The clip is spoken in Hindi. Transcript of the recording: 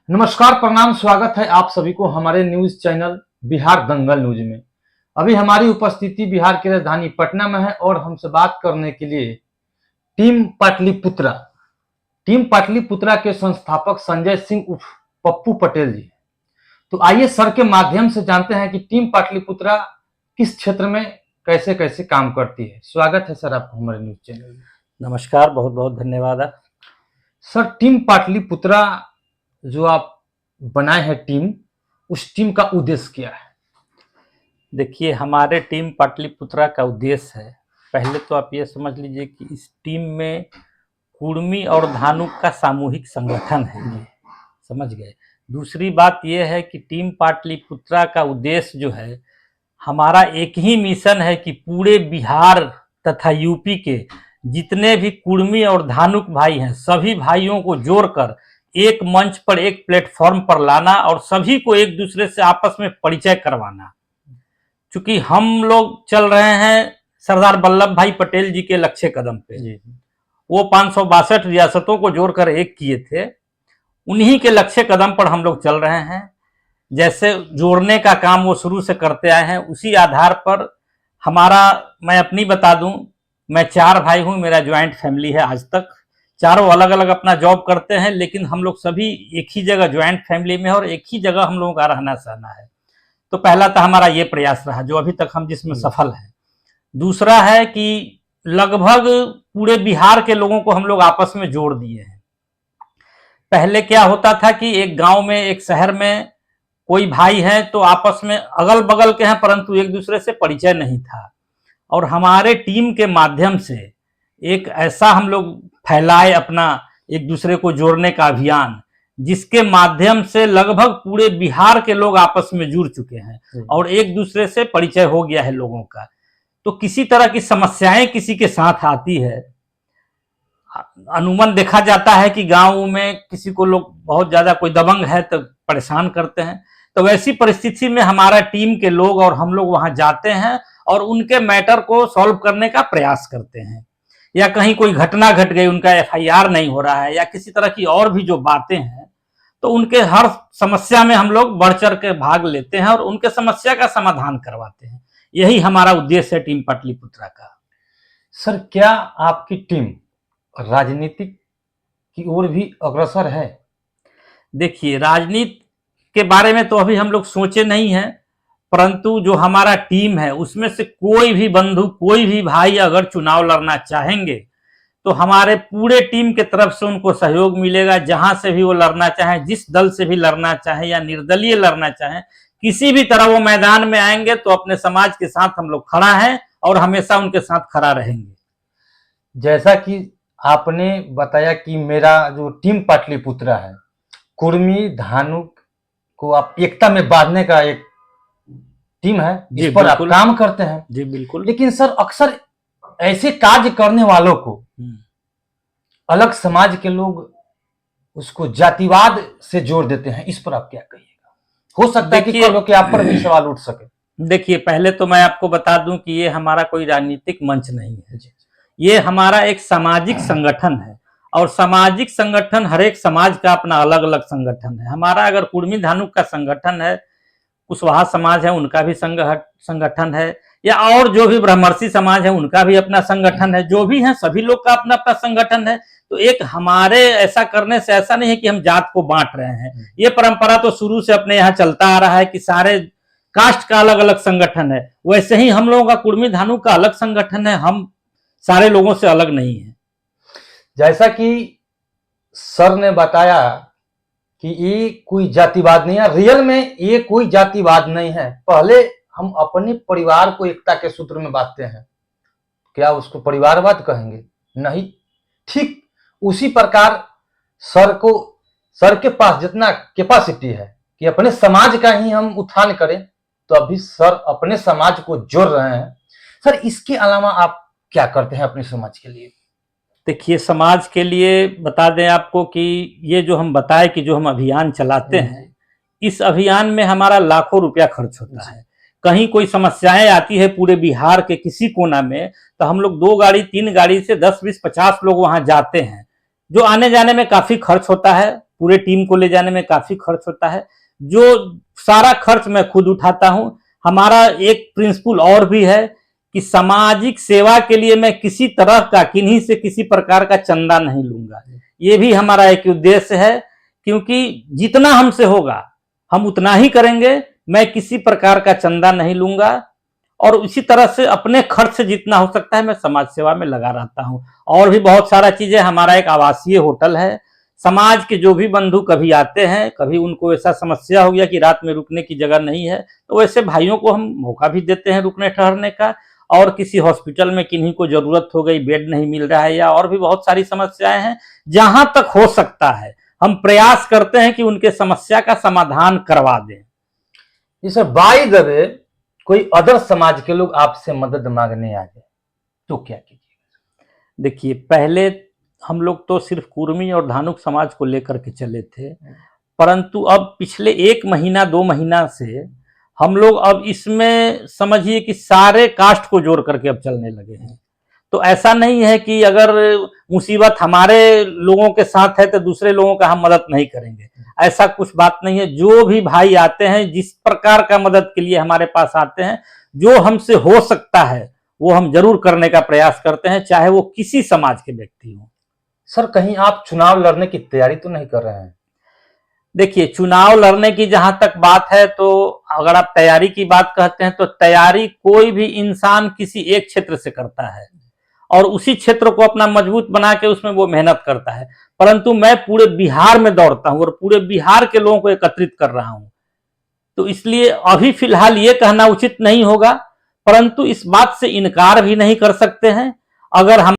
नमस्कार, प्रणाम, स्वागत है आप सभी को हमारे न्यूज चैनल बिहार दंगल न्यूज में। अभी हमारी उपस्थिति बिहार की राजधानी पटना में है और हमसे बात करने के लिए टीम पाटलिपुत्रा के संस्थापक संजय सिंह उर्फ पप्पू पटेल जी। तो आइए सर के माध्यम से जानते हैं कि टीम पाटलिपुत्रा किस क्षेत्र में कैसे कैसे काम करती है। स्वागत है सर आपको हमारे न्यूज चैनल में। नमस्कार, बहुत बहुत धन्यवाद। सर, टीम पाटलिपुत्रा जो आप बनाए हैं टीम, उस टीम का उद्देश्य क्या है? देखिए, हमारे टीम पाटलिपुत्रा का उद्देश्य है, पहले तो आप ये समझ लीजिए कि इस टीम में कुर्मी और धानुक का सामूहिक संगठन है, ये समझ गए। दूसरी बात यह है कि टीम पाटलिपुत्रा का उद्देश्य जो है, हमारा एक ही मिशन है कि पूरे बिहार तथा यूपी के जितने भी कुर्मी और धानुक भाई हैं, सभी भाइयों को जोड़कर एक मंच पर, एक प्लेटफॉर्म पर लाना और सभी को एक दूसरे से आपस में परिचय करवाना। चूंकि हम लोग चल रहे हैं सरदार वल्लभ भाई पटेल जी के लक्ष्य कदम पे, वो 562 रियासतों को जोड़कर एक किए थे, उन्हीं के लक्ष्य कदम पर हम लोग चल रहे हैं। जैसे जोड़ने का काम वो शुरू से करते आए हैं, उसी आधार पर हमारा, मैं अपनी बता दूं, मैं 4 भाई हूं, मेरा ज्वाइंट फैमिली है। आज तक चारों अलग अलग अपना जॉब करते हैं, लेकिन हम लोग सभी एक ही जगह ज्वाइंट फैमिली में और एक ही जगह हम लोगों का रहना सहना है। तो पहला तो हमारा ये प्रयास रहा जो अभी तक हम जिसमें सफल हैं। दूसरा है कि लगभग पूरे बिहार के लोगों को हम लोग आपस में जोड़ दिए हैं। पहले क्या होता था कि एक गांव में, एक शहर में कोई भाई है तो आपस में अगल बगल के हैं, परंतु एक दूसरे से परिचय नहीं था। और हमारे टीम के माध्यम से एक ऐसा हम लोग फैलाए अपना एक दूसरे को जोड़ने का अभियान, जिसके माध्यम से लगभग पूरे बिहार के लोग आपस में जुड़ चुके हैं और एक दूसरे से परिचय हो गया है लोगों का। तो किसी तरह की समस्याएं किसी के साथ आती है, अमूमन देखा जाता है कि गांव में किसी को लोग बहुत ज्यादा कोई दबंग है तो परेशान करते हैं, तो वैसी परिस्थिति में हमारा टीम के लोग और हम लोग वहां जाते हैं और उनके मैटर को सॉल्व करने का प्रयास करते हैं। या कहीं कोई घटना घट गई, उनका FIR नहीं हो रहा है, या किसी तरह की और भी जो बातें हैं, तो उनके हर समस्या में हम लोग बढ़ चढ़ के भाग लेते हैं और उनके समस्या का समाधान करवाते हैं। यही हमारा उद्देश्य है टीम पाटलिपुत्रा का। सर, क्या आपकी टीम राजनीतिक की ओर भी अग्रसर है? देखिए, राजनीति के बारे में तो अभी हम लोग सोचे नहीं हैं, परंतु जो हमारा टीम है उसमें से कोई भी बंधु, कोई भी भाई अगर चुनाव लड़ना चाहेंगे तो हमारे पूरे टीम के तरफ से उनको सहयोग मिलेगा। जहां से भी वो लड़ना चाहे, जिस दल से भी लड़ना चाहे या निर्दलीय लड़ना चाहे, किसी भी तरह वो मैदान में आएंगे तो अपने समाज के साथ हम लोग खड़ा हैं और हमेशा उनके साथ खड़ा रहेंगे। जैसा कि आपने बताया कि मेरा जो टीम पाटलिपुत्रा है, कुर्मी धानुक को आप एकता में बांधने का एक टीम है, जिस पर आप काम करते हैं। जी बिल्कुल। लेकिन सर, अक्सर ऐसे कार्य करने वालों को अलग समाज के लोग उसको जातिवाद से जोड़ देते हैं, इस पर आप क्या कहिएगा? हो सकता है कि कल के आप पर भी सवाल उठ सके। देखिए, पहले तो मैं आपको बता दूं कि ये हमारा कोई राजनीतिक मंच नहीं है, ये हमारा एक सामाजिक संगठन है। और सामाजिक संगठन, हर एक समाज का अपना अलग अलग संगठन है। हमारा अगर कुर्मी धानुक का संगठन है, कुशवाहा समाज है, उनका भी संगठन है, या और जो भी ब्रह्मर्षि समाज है उनका भी अपना संगठन है, जो भी है सभी लोग का अपना अपना संगठन है। तो एक हमारे ऐसा करने से ऐसा नहीं है कि हम जात को बांट रहे हैं। ये परंपरा तो शुरू से अपने यहाँ चलता आ रहा है कि सारे कास्ट का अलग अलग संगठन है, वैसे ही हम लोगों का कुर्मी धानुक का अलग संगठन है, हम सारे लोगों से अलग नहीं है। जैसा कि सर ने बताया कि ये कोई जातिवाद नहीं है, रियल में ये कोई जातिवाद नहीं है। पहले हम अपने परिवार को एकता के सूत्र में बांधते हैं, क्या उसको परिवारवाद कहेंगे? नहीं। ठीक उसी प्रकार सर के पास जितना कैपेसिटी है कि अपने समाज का ही हम उत्थान करें, तो अभी सर अपने समाज को जोड़ रहे हैं। सर, इसके अलावा आप क्या करते हैं अपने समाज के लिए? देखिए, समाज के लिए बता दें आपको कि ये जो हम बताए कि जो हम अभियान चलाते हैं, इस अभियान में हमारा लाखों रुपया खर्च होता है। कहीं कोई समस्याएं आती है पूरे बिहार के किसी कोना में, तो हम लोग 2 गाड़ी 3 गाड़ी से 10 20 50 लोग वहां जाते हैं, जो आने जाने में काफी खर्च होता है। पूरे टीम को ले जाने में काफी खर्च होता है, जो सारा खर्च मैं खुद उठाता हूं। हमारा एक प्रिंसिपल और भी है कि सामाजिक सेवा के लिए मैं किसी तरह का, किन्हीं से किसी प्रकार का चंदा नहीं लूंगा। ये भी हमारा एक उद्देश्य है, क्योंकि जितना हमसे होगा हम उतना ही करेंगे। मैं किसी प्रकार का चंदा नहीं लूंगा, और उसी तरह से अपने खर्च से जितना हो सकता है मैं समाज सेवा में लगा रहता हूं। और भी बहुत सारा चीजें, हमारा एक आवासीय होटल है। समाज के जो भी बंधु कभी आते हैं, कभी उनको ऐसा समस्या हो गया कि रात में रुकने की जगह नहीं है, तो वैसे भाइयों को हम मौका भी देते हैं रुकने ठहरने का। और किसी हॉस्पिटल में किन्हीं को जरूरत हो गई, बेड नहीं मिल रहा है, या और भी बहुत सारी समस्याएं हैं, जहां तक हो सकता है हम प्रयास करते हैं कि उनके समस्या का समाधान करवा दें। जी सर, बाय द वे कोई अदर समाज के लोग आपसे मदद मांगने आ जाए तो क्या कीजिए? देखिए, पहले हम लोग तो सिर्फ कुर्मी और धानुक समाज को लेकर के चले थे, परंतु अब पिछले 1 महीना 2 महीना से हम लोग अब इसमें समझिए कि सारे कास्ट को जोड़ करके अब चलने लगे हैं। तो ऐसा नहीं है कि अगर मुसीबत हमारे लोगों के साथ है तो दूसरे लोगों का हम मदद नहीं करेंगे, ऐसा कुछ बात नहीं है। जो भी भाई आते हैं, जिस प्रकार का मदद के लिए हमारे पास आते हैं, जो हमसे हो सकता है वो हम जरूर करने का प्रयास करते हैं, चाहे वो किसी समाज के व्यक्ति हो। सर, कहीं आप चुनाव लड़ने की तैयारी तो नहीं कर रहे हैं? देखिए, चुनाव लड़ने की जहां तक बात है, तो अगर आप तैयारी की बात कहते हैं तो तैयारी कोई भी इंसान किसी एक क्षेत्र से करता है और उसी क्षेत्र को अपना मजबूत बना के उसमें वो मेहनत करता है। परंतु मैं पूरे बिहार में दौड़ता हूं और पूरे बिहार के लोगों को एकत्रित कर रहा हूं, तो इसलिए अभी फिलहाल ये कहना उचित नहीं होगा, परंतु इस बात से इनकार भी नहीं कर सकते हैं। अगर हम